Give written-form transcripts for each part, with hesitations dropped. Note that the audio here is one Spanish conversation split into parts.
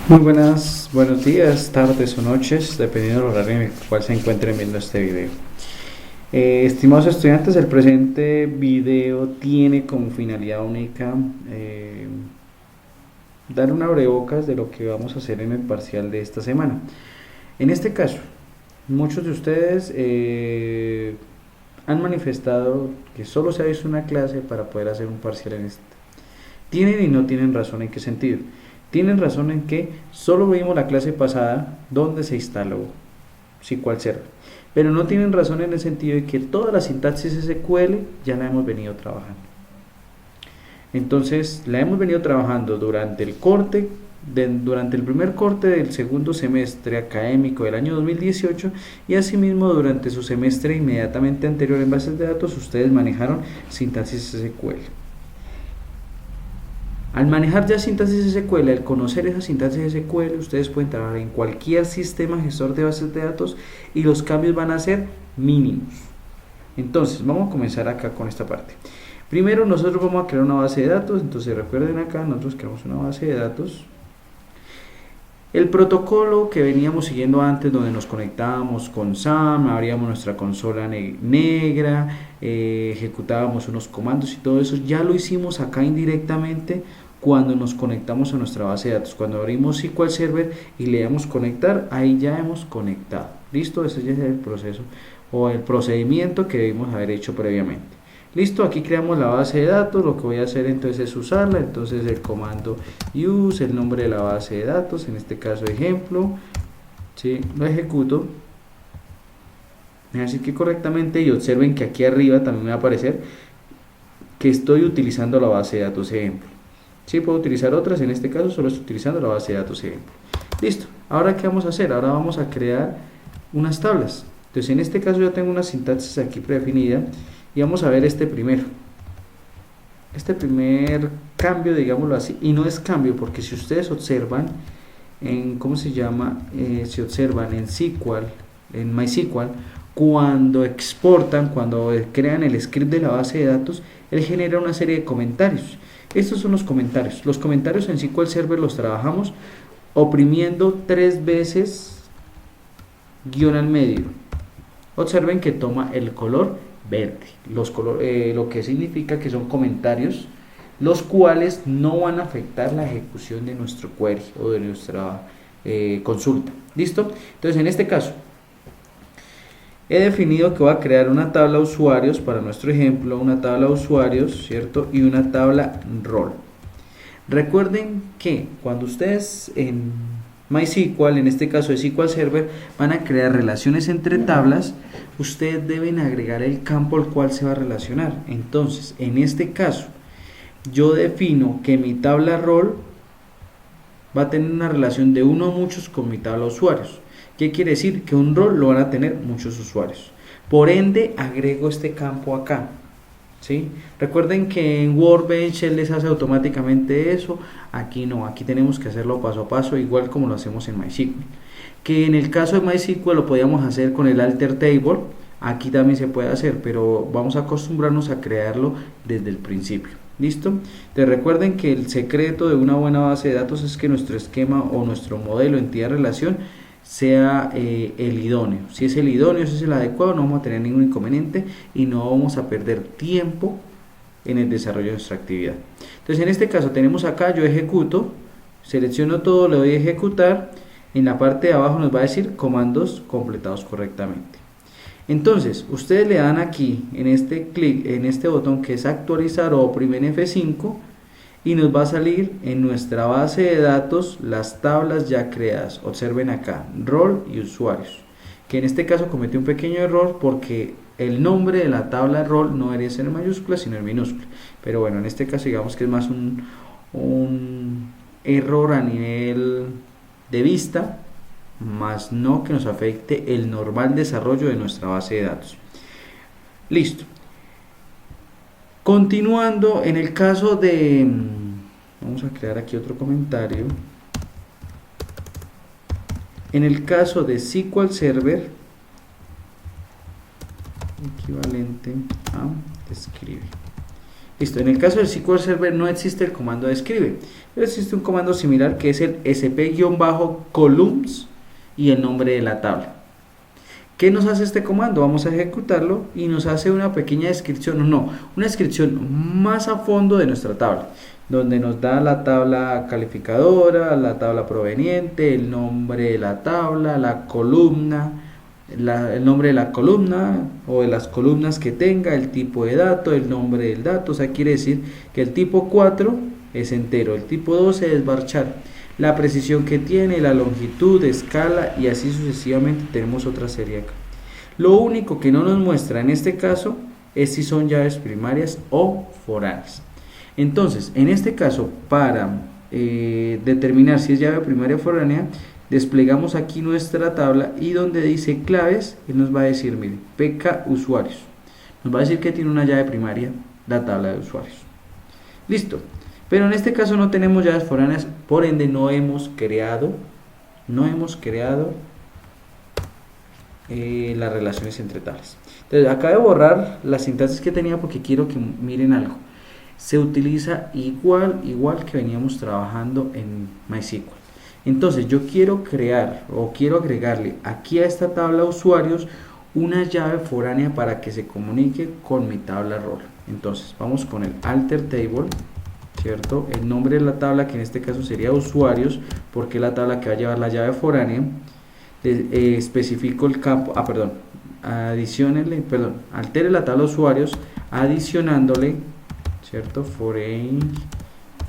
Muy buenos días, tardes o noches, dependiendo del horario en el cual se encuentren viendo este video. Estimados estudiantes, el presente video tiene como finalidad única dar un abrebocas de lo que vamos a hacer en el parcial de esta semana. En este caso, muchos de ustedes han manifestado que solo se ha visto una clase para poder hacer un parcial en este. Tienen y no tienen razón. ¿En qué sentido? Tienen razón en que solo vimos la clase pasada donde se instaló SQL Server, pero no tienen razón en el sentido de que toda la sintaxis SQL ya la hemos venido trabajando. Entonces la hemos venido trabajando durante el primer corte del segundo semestre académico del año 2018 y asimismo durante su semestre inmediatamente anterior en bases de datos ustedes manejaron sintaxis SQL. Al manejar ya sintaxis SQL, al conocer esa sintaxis SQL, ustedes pueden trabajar en cualquier sistema gestor de bases de datos y los cambios van a ser mínimos. Entonces, vamos a comenzar acá con esta parte. Primero, nosotros vamos a crear una base de datos. Entonces, recuerden acá, nosotros creamos una base de datos. El protocolo que veníamos siguiendo antes, donde nos conectábamos con SAM, abríamos nuestra consola negra, ejecutábamos unos comandos y todo eso, ya lo hicimos acá indirectamente cuando nos conectamos a nuestra base de datos. Cuando abrimos SQL Server y le damos conectar, ahí ya hemos conectado. Listo, ese ya es el proceso o el procedimiento que debimos haber hecho previamente. Listo, aquí creamos la base de datos. Lo que voy a hacer entonces es usarla. Entonces el comando use, el nombre de la base de datos, en este caso ejemplo, ¿sí? Lo ejecuto, así que correctamente, y observen que aquí arriba también me va a aparecer que estoy utilizando la base de datos ejemplo. Sí, puedo utilizar otras, en este caso solo estoy utilizando la base de datos ejemplo. Listo, ahora ¿qué vamos a hacer? Ahora vamos a crear unas tablas. Entonces en este caso ya tengo una sintaxis aquí predefinida y vamos a ver este primer cambio, digámoslo así, y no es cambio porque si ustedes observan en, ¿cómo se llama? Si observan en SQL, en MySQL, cuando exportan, cuando crean el script de la base de datos, él genera una serie de comentarios. Estos son los comentarios. Los comentarios en SQL Server los trabajamos oprimiendo 3 veces guión al medio. Observen que toma el color verde, lo que significa que son comentarios los cuales no van a afectar la ejecución de nuestro query o de nuestra consulta. ¿Listo? Entonces en este caso he definido que voy a crear una tabla usuarios para nuestro ejemplo, una tabla usuarios, ¿cierto? Y una tabla rol. Recuerden que cuando ustedes en MySQL, en este caso de SQL Server, van a crear relaciones entre tablas, ustedes deben agregar el campo al cual se va a relacionar. Entonces, en este caso, yo defino que mi tabla rol va a tener una relación de uno a muchos con mi tabla usuarios. ¿Qué quiere decir? Que un rol lo van a tener muchos usuarios. Por ende, agrego este campo acá. ¿Sí? Recuerden que en Workbench él les hace automáticamente eso. Aquí no, aquí tenemos que hacerlo paso a paso, igual como lo hacemos en MySQL. Que en el caso de MySQL lo podíamos hacer con el alter table. Aquí también se puede hacer, pero vamos a acostumbrarnos a crearlo desde el principio. ¿Listo? Entonces recuerden que el secreto de una buena base de datos es que nuestro esquema o nuestro modelo entidad-relación sea el idóneo. Si es el idóneo, si es el adecuado, no vamos a tener ningún inconveniente y no vamos a perder tiempo en el desarrollo de nuestra actividad. Entonces en este caso tenemos acá, yo ejecuto, selecciono todo, le doy a ejecutar, en la parte de abajo nos va a decir comandos completados correctamente. Entonces ustedes le dan aquí en este clic, en este botón que es actualizar o oprimen F5 y nos va a salir en nuestra base de datos las tablas ya creadas. Observen acá, rol y usuarios, que en este caso cometí un pequeño error porque el nombre de la tabla rol no debería ser en mayúscula sino en minúscula, pero bueno, en este caso digamos que es más un error a nivel de vista, más no que nos afecte el normal desarrollo de nuestra base de datos. Listo. Continuando, en el caso de, vamos a crear aquí otro comentario. En el caso de SQL Server, equivalente a describe. Listo, en el caso del SQL Server no existe el comando describe, pero existe un comando similar que es el sp-columns y el nombre de la tabla. ¿Qué nos hace este comando? Vamos a ejecutarlo y nos hace una pequeña descripción, no, una descripción más a fondo de nuestra tabla, donde nos da la tabla calificadora, la tabla proveniente, el nombre de la tabla, la columna, el nombre de la columna o de las columnas que tenga, el tipo de dato, el nombre del dato. O sea, quiere decir que el tipo 4 es entero, el tipo 12 es varchar, la precisión que tiene, la longitud, escala y así sucesivamente. Tenemos otra serie acá. Lo único que no nos muestra en este caso es si son llaves primarias o foráneas. Entonces, en este caso, para determinar si es llave primaria o foránea, desplegamos aquí nuestra tabla y donde dice claves, él nos va a decir, mire, PK usuarios. Nos va a decir que tiene una llave primaria, la tabla de usuarios. Listo. Pero en este caso no tenemos llaves foráneas, por ende no hemos creado las relaciones entre tablas. Entonces, acabo de borrar las sintaxis que tenía porque quiero que miren algo. Se utiliza igual que veníamos trabajando en MySQL. Entonces yo quiero crear o quiero agregarle aquí a esta tabla usuarios una llave foránea para que se comunique con mi tabla rol. Entonces vamos con el alter table, ¿cierto? El nombre de la tabla, que en este caso sería usuarios, porque es la tabla que va a llevar la llave foránea. Especifico el campo, altere la tabla usuarios adicionándole, ¿cierto? Foreign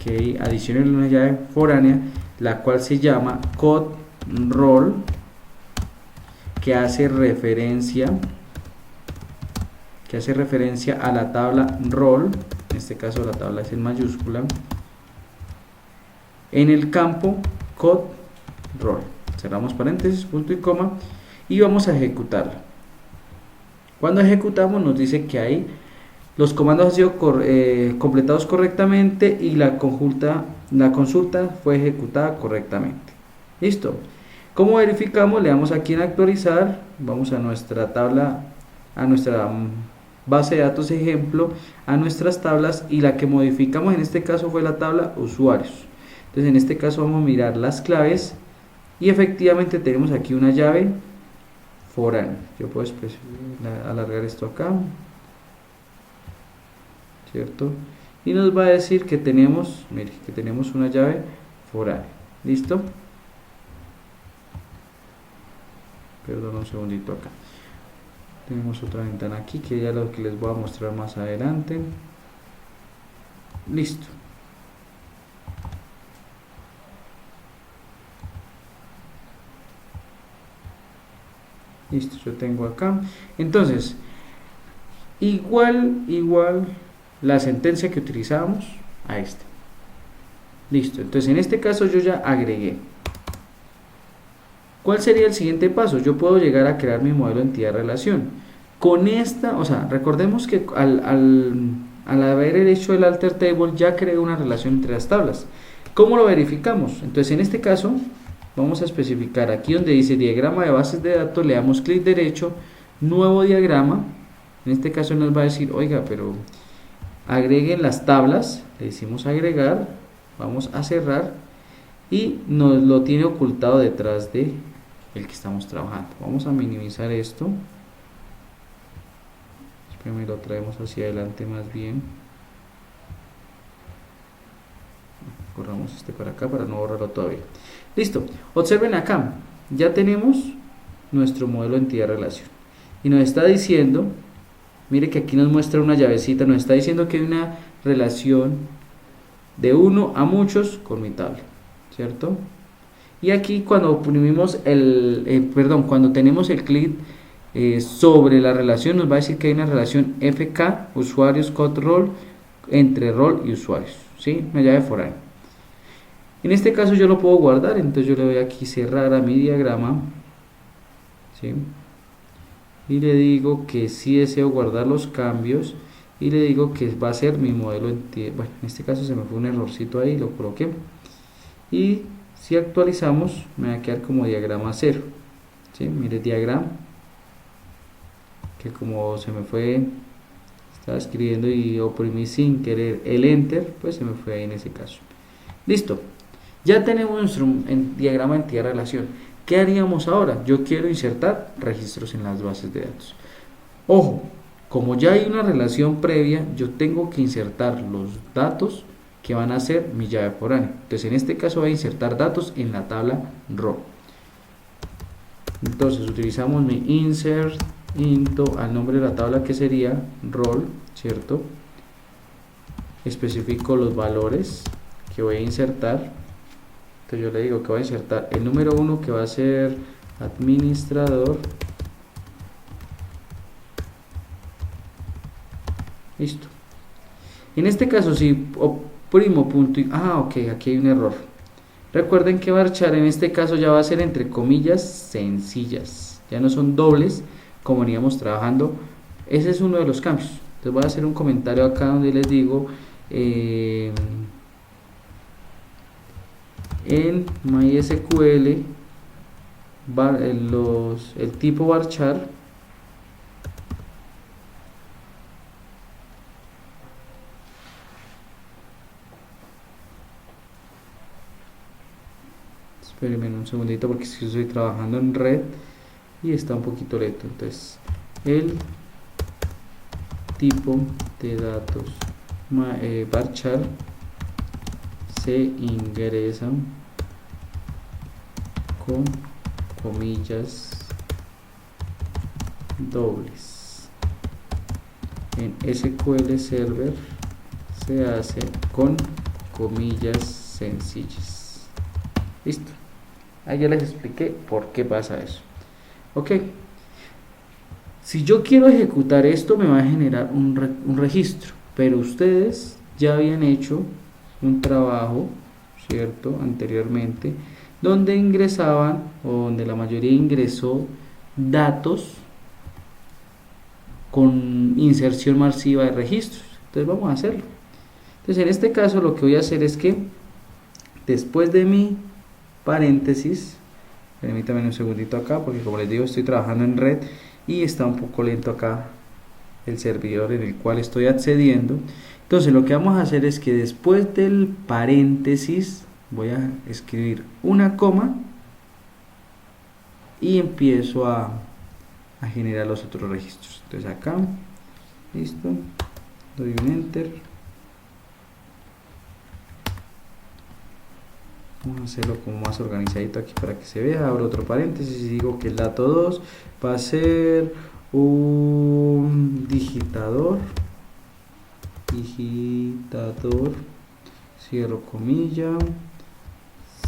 que adicionándole una llave foránea, la cual se llama code role, que hace referencia a la tabla role. En este caso la tabla es en mayúscula, en el campo code role. Cerramos paréntesis, punto y coma, y vamos a ejecutarla. Cuando ejecutamos nos dice que ahí los comandos han sido completados correctamente y la consulta fue ejecutada correctamente. Listo. ¿Cómo verificamos? Le damos aquí en actualizar, vamos a nuestra tabla, a nuestra base de datos ejemplo, a nuestras tablas, y la que modificamos en este caso fue la tabla usuarios. Entonces en este caso vamos a mirar las claves y efectivamente tenemos aquí una llave foránea. Yo puedo alargar esto acá, ¿cierto? Y nos va a decir que tenemos, mire, que tenemos una llave foránea. ¿Listo? Perdón, un segundito acá. Tenemos otra ventana aquí que ya lo que les voy a mostrar más adelante. Listo. Listo, yo tengo acá. Entonces, igual la sentencia que utilizamos a esta. Listo, entonces en este caso yo ya agregué. ¿Cuál sería el siguiente paso? Yo puedo llegar a crear mi modelo entidad-relación. Con esta, o sea, recordemos que al haber hecho el alter table ya creé una relación entre las tablas. ¿Cómo lo verificamos? Entonces en este caso vamos a especificar aquí donde dice diagrama de bases de datos, le damos clic derecho, nuevo diagrama. En este caso nos va a decir, oiga, pero agreguen las tablas, le decimos agregar, vamos a cerrar y nos lo tiene ocultado detrás de el que estamos trabajando. Vamos a minimizar esto, primero lo traemos hacia adelante más bien, corramos este para acá para no borrarlo todavía. Listo, observen acá, ya tenemos nuestro modelo entidad-relación y nos está diciendo, mire que aquí nos muestra una llavecita, nos está diciendo que hay una relación de uno a muchos con mi tabla, ¿cierto? Y aquí cuando oprimimos cuando tenemos el clic sobre la relación, nos va a decir que hay una relación FK, usuarios, code role, entre rol y usuarios, ¿sí? Una llave foránea. En este caso yo lo puedo guardar, entonces yo le doy aquí cerrar a mi diagrama, ¿sí? Y le digo que sí deseo guardar los cambios y le digo que va a ser mi modelo entidad. Bueno, en este caso se me fue un errorcito ahí, lo coloqué. Y si actualizamos me va a quedar como diagrama 0, ¿sí? Mire diagrama, que como se me fue, estaba escribiendo y oprimí sin querer el enter, pues se me fue ahí en ese caso. Listo, ya tenemos nuestro diagrama de entidad-relación. ¿Qué haríamos ahora? Yo quiero insertar registros en las bases de datos. Ojo, como ya hay una relación previa, yo tengo que insertar los datos que van a ser mi llave foránea. Entonces en este caso voy a insertar datos en la tabla row. Entonces utilizamos mi insert into al nombre de la tabla, que sería role, ¿cierto? Especifico los valores que voy a insertar. Entonces yo le digo que voy a insertar el número 1, que va a ser administrador. Listo. En este caso, si oprimo punto y... ok, aquí hay un error. Recuerden que varchar en este caso ya va a ser entre comillas sencillas. Ya no son dobles como veníamos trabajando. Ese es uno de los cambios. Entonces voy a hacer un comentario acá donde les digo... en MySQL el tipo varchar espérenme un segundito porque si estoy trabajando en red y está un poquito lento. Entonces el tipo de datos varchar se ingresa con comillas dobles. En SQL Server se hace con comillas sencillas. Listo. Ahí ya les expliqué por qué pasa eso. Ok. Si yo quiero ejecutar esto, me va a generar un registro, pero ustedes ya habían hecho un trabajo, ¿cierto? Anteriormente, donde ingresaban, o donde la mayoría ingresó datos con inserción masiva de registros. Entonces vamos a hacerlo. Entonces en este caso lo que voy a hacer es que después de mi paréntesis, permítanme un segundito acá porque como les digo estoy trabajando en red y está un poco lento acá el servidor en el cual estoy accediendo. Entonces lo que vamos a hacer es que después del paréntesis voy a escribir una coma y empiezo a generar los otros registros. Entonces acá, listo, doy un enter. Vamos a hacerlo como más organizadito aquí para que se vea. Abro otro paréntesis y digo que el dato 2 va a ser un digitador, cierro comilla,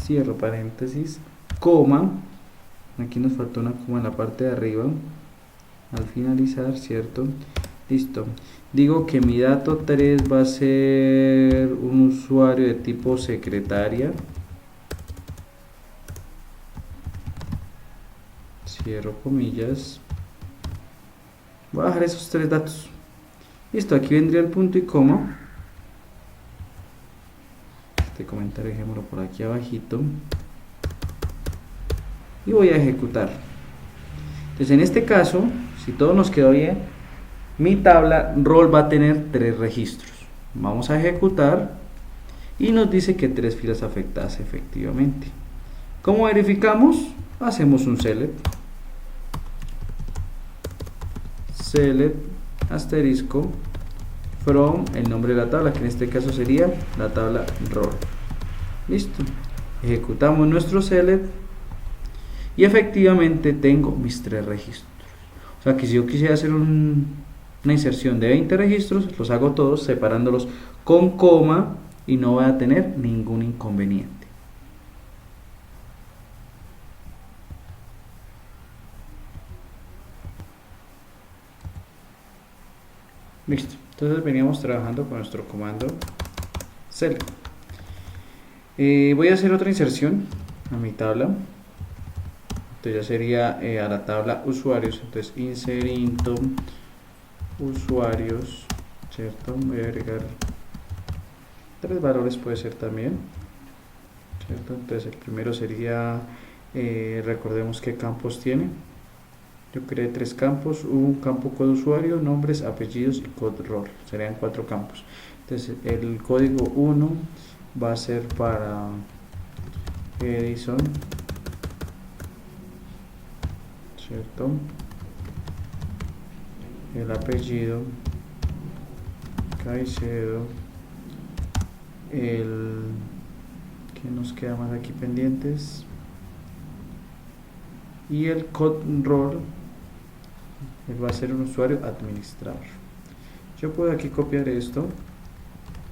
cierro paréntesis, coma, aquí nos faltó una coma en la parte de arriba al finalizar, ¿cierto? Listo. Digo que mi dato 3 va a ser un usuario de tipo secretaria, cierro comillas. Voy a dejar esos 3 datos. Listo, aquí vendría el punto y coma. Este comentario dejémoslo por aquí abajito. Y voy a ejecutar. Entonces en este caso, si todo nos quedó bien, mi tabla rol va a tener 3 registros. Vamos a ejecutar y nos dice que 3 filas afectadas efectivamente. ¿Cómo verificamos? Hacemos un select asterisco from el nombre de la tabla, que en este caso sería la tabla rol. Listo, ejecutamos nuestro select y efectivamente tengo mis 3 registros. O sea que si yo quisiera hacer una inserción de 20 registros, los hago todos separándolos con coma y no voy a tener ningún inconveniente. Listo, entonces veníamos trabajando con nuestro comando select. Voy a hacer otra inserción a mi tabla. Entonces ya sería a la tabla usuarios. Entonces insert into usuarios, ¿cierto? Voy a agregar 3 valores, puede ser también, ¿cierto? Entonces el primero sería, recordemos qué campos tiene. Yo creé 3 campos, un campo código usuario, nombres, apellidos y code rol, serían 4 campos. Entonces el código 1 va a ser para Edison, ¿cierto? El apellido Caicedo, ¿qué nos queda más aquí pendientes? Y el code role, él va a ser un usuario administrador. Yo puedo aquí copiar esto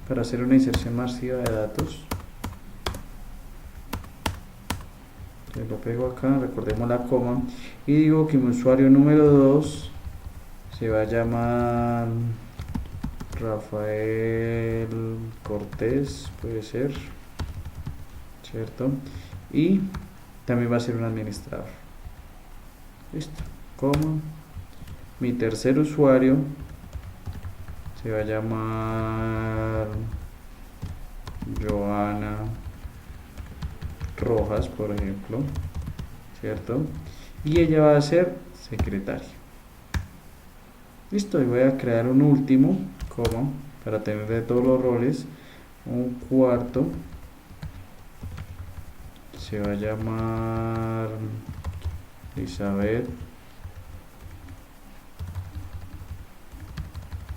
para hacer una inserción masiva de datos. Entonces lo pego acá, recordemos la coma, y digo que mi usuario número 2 se va a llamar Rafael Cortés, puede ser, ¿cierto? Y también va a ser un administrador. Listo, coma. Mi tercer usuario se va a llamar Joana Rojas, por ejemplo, ¿cierto? Y ella va a ser secretaria. Listo, y voy a crear un último, coma, para tener de todos los roles. Un cuarto se va a llamar Elizabeth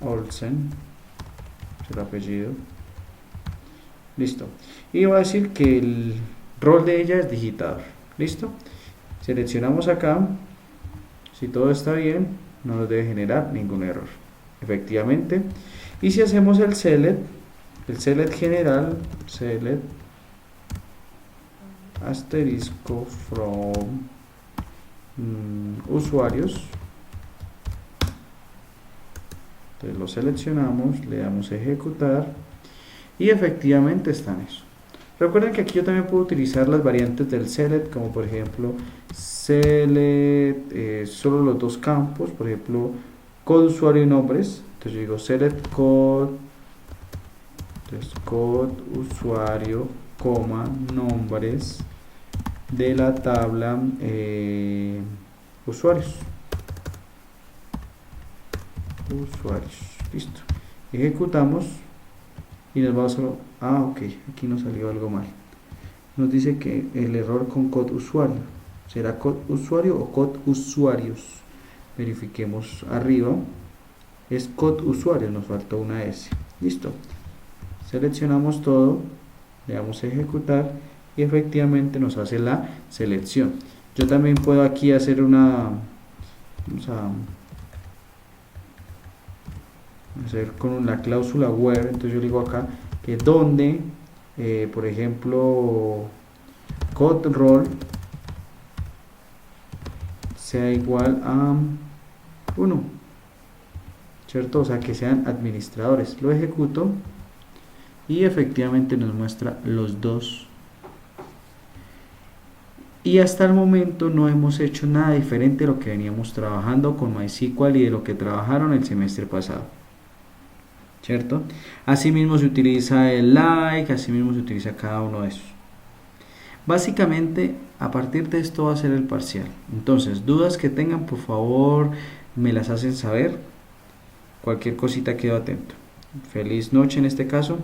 Olsen, el apellido. Listo, y va a decir que el rol de ella es digitador. Listo, seleccionamos acá. Si todo está bien, no nos debe generar ningún error, efectivamente. Y si hacemos el select general, select asterisco from usuarios, entonces lo seleccionamos, le damos a ejecutar y efectivamente están eso. Recuerden que aquí yo también puedo utilizar las variantes del select, como por ejemplo select solo los 2 campos, por ejemplo code usuario y nombres. Entonces yo digo select code, entonces code usuario, coma, nombres de la tabla usuarios. Listo, ejecutamos y nos vamos a ok, aquí nos salió algo mal, nos dice que el error con code usuario, ¿será code usuario o code usuarios? Verifiquemos arriba, es code usuario, nos faltó una S. Listo, seleccionamos todo, le damos a ejecutar y efectivamente nos hace la selección. Yo también puedo aquí hacer vamos a hacer con la cláusula where. Entonces yo digo acá que donde por ejemplo code role sea igual a 1, ¿cierto? O sea que sean administradores. Lo ejecuto y efectivamente nos muestra los 2. Y hasta el momento no hemos hecho nada diferente de lo que veníamos trabajando con MySQL y de lo que trabajaron el semestre pasado, ¿cierto? Asimismo se utiliza el like, asimismo se utiliza cada uno de esos. Básicamente a partir de esto va a ser el parcial. Entonces, dudas que tengan, por favor me las hacen saber. Cualquier cosita, quedo atento. Feliz noche en este caso.